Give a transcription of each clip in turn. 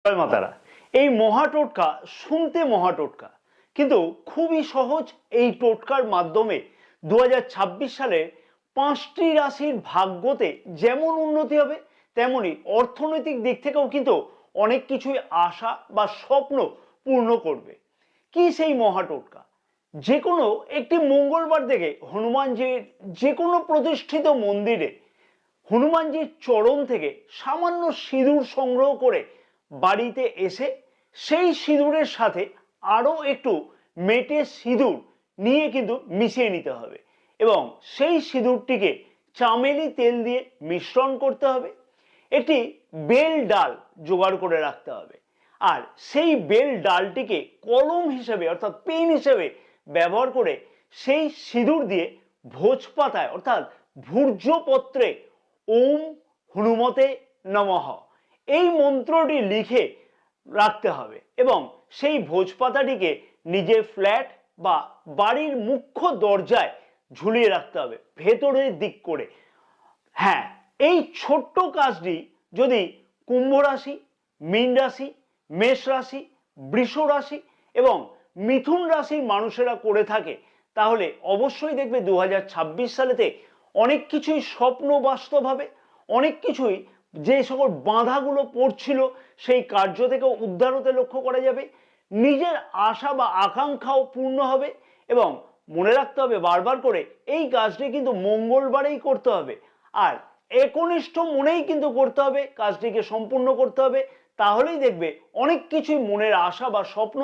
জয় মাতারা। এই মহা টোটকা শুনতে মহা টোটকা, কিন্তু খুবই সহজ। এই টোটকার মাধ্যমে 2026 সালে 5টি রাশির ভাগ্যতে যেমন উন্নতি হবে, তেমনি অর্থনৈতিক দিক থেকেও কিন্তু অনেক কিছুই আশা বা স্বপ্ন পূর্ণ করবে। কি সেই মহা টোটকা? যে কোনো একটি মঙ্গলবার থেকে হনুমানজির যে কোনো প্রতিষ্ঠিত মন্দিরে হনুমানজির চরণ থেকে সামান্য সিঁদুর সংগ্রহ করে বাড়িতে এসে সেই সিঁদুরের সাথে আরও একটু মেটে সিঁদুর নিয়ে কিন্তু মিশিয়ে নিতে হবে এবং সেই সিঁদুরটিকে চামেলি তেল দিয়ে মিশ্রণ করতে হবে। একটি বেল ডাল জোগাড় করে রাখতে হবে, আর সেই বেল ডালটিকে কলম হিসেবে অর্থাৎ পেন হিসেবে ব্যবহার করে সেই সিঁদুর দিয়ে ভোজপাতায় অর্থাৎ ভূর্জপত্রে ওম হনুমতে নমঃ এই মন্ত্রটি লিখে রাখতে হবে এবং সেই ভোজপাতাটিকে নিজের ফ্ল্যাট বা বাড়ির মুখ্য দরজায় ঝুলিয়ে রাখতে হবে ভেতরের দিক করে। হ্যাঁ, এই ছোট্ট কাজটি যদি কুম্ভ রাশি, মীন রাশি, মেষ রাশি, বৃষ রাশি এবং মিথুন রাশির মানুষেরা করে থাকে, তাহলে অবশ্যই দেখবে 2026 সালেতে অনেক কিছুই স্বপ্ন বাস্তব হবে, অনেক কিছুই যে সকল বাধাগুলো পড়ছিল সেই কার্য থেকে উদ্ধার হতে লক্ষ্য করা যাবে, নিজের আশা বা আকাঙ্ক্ষাও পূর্ণ হবে। এবং মনে রাখতে হবে বারবার করে, এই কাজটি কিন্তু মঙ্গলবারেই করতে হবে আর একনিষ্ঠ মনেই কিন্তু করতে হবে, কাজটিকে সম্পূর্ণ করতে হবে। তাহলেই দেখবে অনেক কিছুই মনের আশা বা স্বপ্ন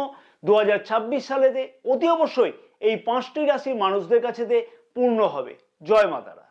2026 সালেতে অতি অবশ্যই এই 5টি রাশির মানুষদের কাছেতে পূর্ণ হবে। জয় মাতারা।